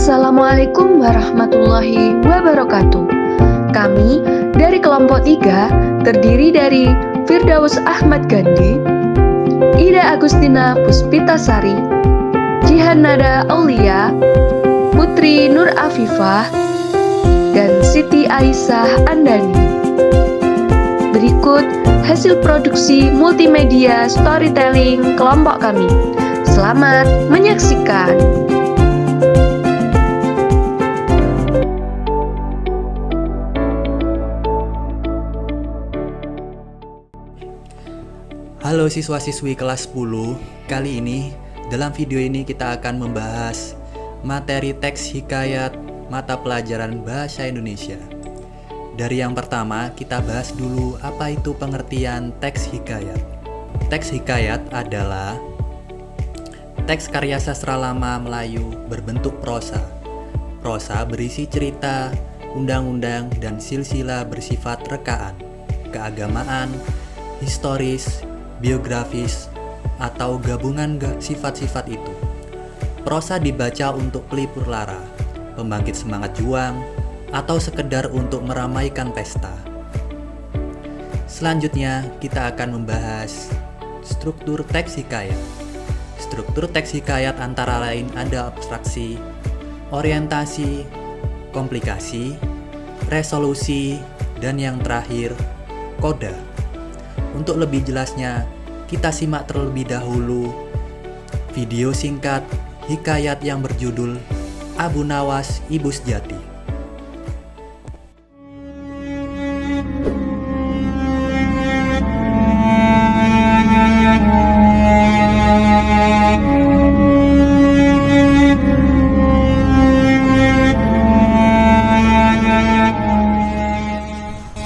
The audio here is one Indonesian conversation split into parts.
Assalamualaikum warahmatullahi wabarakatuh. Kami dari kelompok 3 terdiri dari Firdaus Ahmad Gandhi, Ida Agustina Puspitasari, Jihan Nada Aulia, Putri Nur Afifah, dan Siti Aisyah Andani. Berikut hasil produksi multimedia storytelling kelompok kami. Selamat menyaksikan. Halo siswa-siswi kelas 10, kali ini dalam video ini kita akan membahas materi teks hikayat mata pelajaran Bahasa Indonesia. Dari yang pertama kita bahas dulu apa itu pengertian teks hikayat. Teks hikayat adalah teks karya sastra lama Melayu berbentuk prosa. Prosa berisi cerita, undang-undang, dan silsilah bersifat rekaan, keagamaan, historis, biografis, atau gabungan sifat-sifat itu. Prosa dibaca untuk pelipur lara, pembangkit semangat juang, atau sekedar untuk meramaikan pesta. Selanjutnya, kita akan membahas struktur teks hikayat. Struktur teks hikayat antara lain ada abstraksi, orientasi, komplikasi, resolusi, dan yang terakhir, koda. Untuk lebih jelasnya, kita simak terlebih dahulu video singkat hikayat yang berjudul Abu Nawas Ibu Sejati.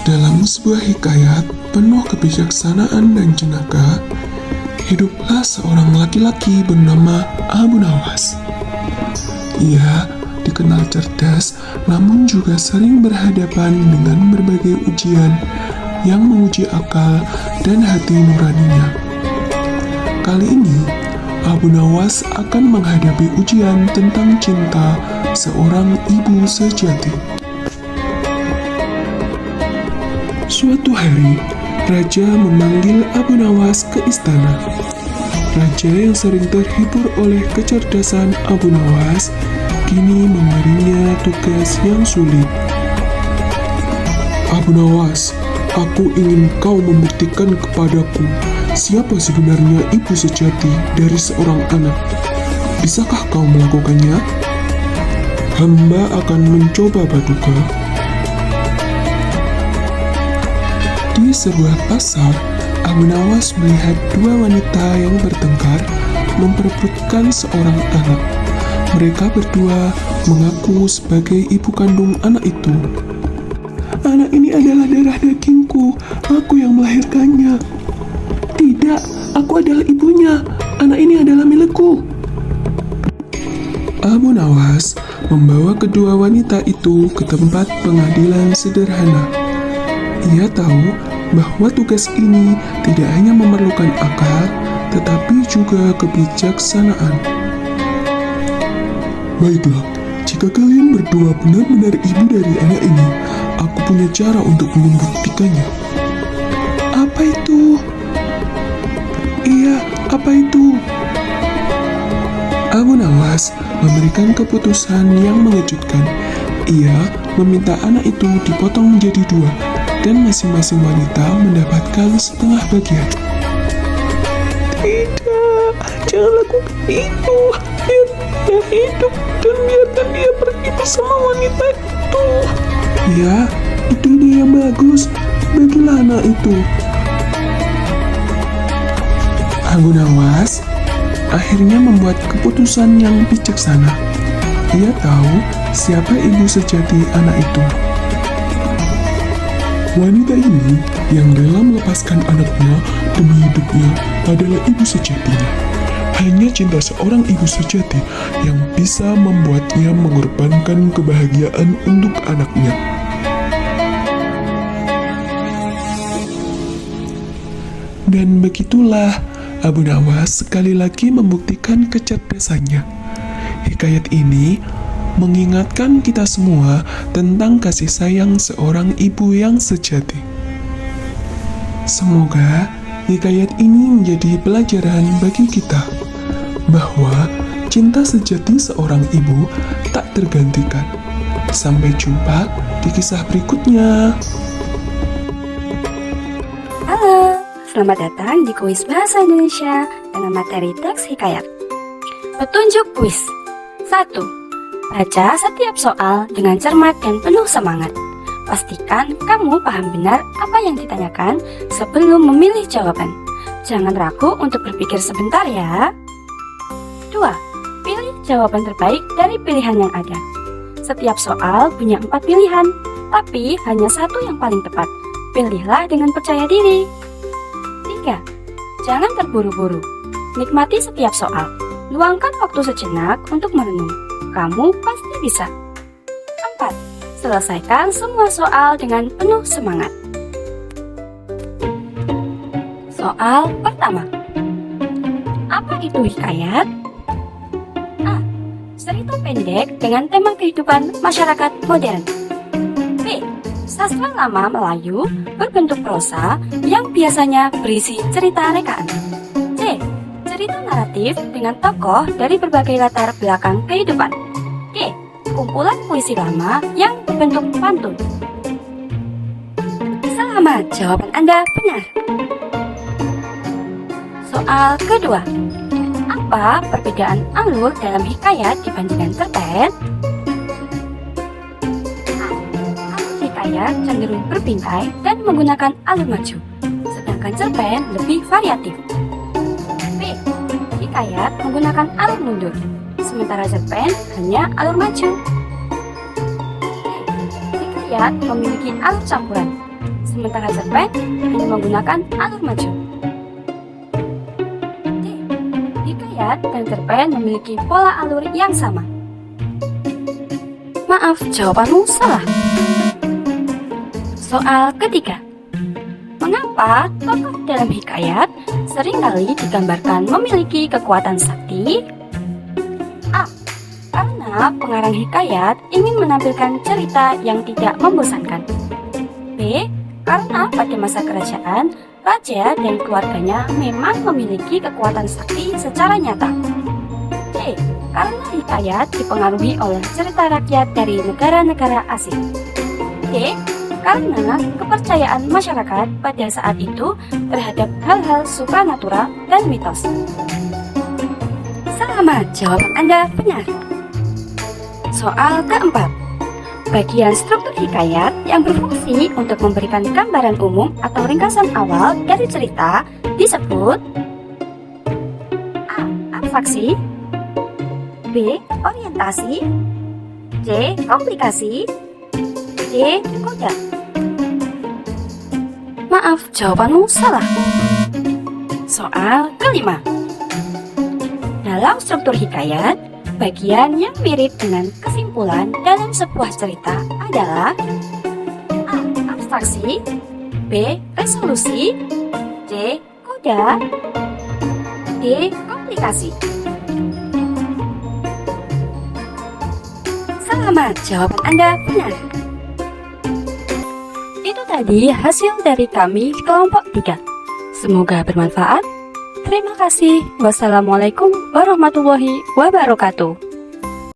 Dalam sebuah hikayat penuh kebijaksanaan dan jenaka, hiduplah seorang laki-laki bernama Abu Nawas. Ia dikenal cerdas, namun juga sering berhadapan dengan berbagai ujian yang menguji akal dan hati nuraninya. Kali ini, Abu Nawas akan menghadapi ujian tentang cinta seorang ibu sejati. Suatu hari, Raja memanggil Abu Nawas ke istana. Raja yang sering terhibur oleh kecerdasan Abu Nawas kini memberinya tugas yang sulit. Abu Nawas, aku ingin kau membuktikan kepadaku siapa sebenarnya ibu sejati dari seorang anak. Bisakah kau melakukannya? Hamba akan mencoba, Paduka. Di sebuah pasar, Abu Nawas melihat dua wanita yang bertengkar memperebutkan seorang anak. Mereka berdua mengaku sebagai ibu kandung anak itu. Anak ini adalah darah dagingku, aku yang melahirkannya. Tidak, aku adalah ibunya, anak ini adalah milikku. Abu Nawas membawa kedua wanita itu ke tempat pengadilan sederhana. Ia tahu bahwa tugas ini tidak hanya memerlukan akal, tetapi juga kebijaksanaan. Baiklah, jika kalian berdua benar-benar ibu dari anak ini, aku punya cara untuk membuktikannya. Apa itu? Iya, apa itu? Abu Nawas memberikan keputusan yang mengejutkan. Ia meminta anak itu dipotong menjadi dua, dan masing-masing wanita mendapatkan setengah bagian. Tidak, jangan lakukan itu. Biarkan dia hidup dan biarkan dia pergi bersama wanita itu. Ya, itu ide yang bagus. Bagilah anak itu. Abu Nawas akhirnya membuat keputusan yang bijaksana. Ia tahu siapa ibu sejati anak itu. Wanita ini yang rela melepaskan anaknya demi hidupnya adalah ibu sejatinya. Hanya cinta seorang ibu sejati yang bisa membuatnya mengorbankan kebahagiaan untuk anaknya. Dan begitulah Abu Nawas sekali lagi membuktikan kecerdasannya. Hikayat ini mengingatkan kita semua tentang kasih sayang seorang ibu yang sejati. Semoga hikayat ini menjadi pelajaran bagi kita bahwa cinta sejati seorang ibu tak tergantikan. Sampai jumpa di kisah berikutnya. Halo, selamat datang di kuis Bahasa Indonesia dengan materi teks hikayat. Petunjuk kuis 1. Baca setiap soal dengan cermat dan penuh semangat. Pastikan kamu paham benar apa yang ditanyakan sebelum memilih jawaban. Jangan ragu untuk berpikir sebentar ya. 2. Pilih jawaban terbaik dari pilihan yang ada. Setiap soal punya 4 pilihan, tapi hanya satu yang paling tepat. Pilihlah dengan percaya diri. 3. Jangan terburu-buru. Nikmati setiap soal. Luangkan waktu sejenak untuk merenung. Kamu pasti bisa. 4. Selesaikan semua soal dengan penuh semangat. Soal pertama. Apa itu hikayat? A. Cerita pendek dengan tema kehidupan masyarakat modern. B. Sastra lama Melayu berbentuk prosa yang biasanya berisi cerita rekaan. C. Cerita naratif dengan tokoh dari berbagai latar belakang kehidupan. D. Kumpulan puisi lama yang berbentuk pantun. Selamat, jawaban Anda benar. Soal kedua. Apa perbedaan alur dalam hikayat dibandingkan cerpen? A. Alur hikayat cenderung berbingkai dan menggunakan alur maju, sedangkan cerpen lebih variatif. B. Hikayat menggunakan alur mundur, sementara cerpen hanya alur maju. C. Hikayat memiliki alur campuran, sementara cerpen hanya menggunakan alur maju. Hikayat dan cerpen memiliki pola alur yang sama. Maaf, jawabanmu salah. Soal ketiga. Mengapa tokoh dalam hikayat seringkali digambarkan memiliki kekuatan sakti? A. Karena pengarang hikayat ingin menampilkan cerita yang tidak membosankan. B. Karena pada masa kerajaan, raja dan keluarganya memang memiliki kekuatan sakti secara nyata. C. Karena hikayat dipengaruhi oleh cerita rakyat dari negara-negara asing. D. Karena kepercayaan masyarakat pada saat itu terhadap hal-hal supranatural dan mitos. Selamat, jawaban Anda benar. Soal keempat. Bagian struktur hikayat yang berfungsi untuk memberikan gambaran umum atau ringkasan awal dari cerita disebut A. Abstraksi, B. Orientasi, C. Komplikasi, D. Koda. Maaf, jawabanmu salah. Soal kelima. Dalam struktur hikayat, bagian yang mirip dengan kesimpulan dalam sebuah cerita adalah A. Abstraksi, B. Resolusi, C. Koda, D. Komplikasi. Selamat, jawaban Anda benar. Itu tadi hasil dari kami kelompok 3. Semoga bermanfaat. Terima kasih. Wassalamualaikum warahmatullahi wabarakatuh.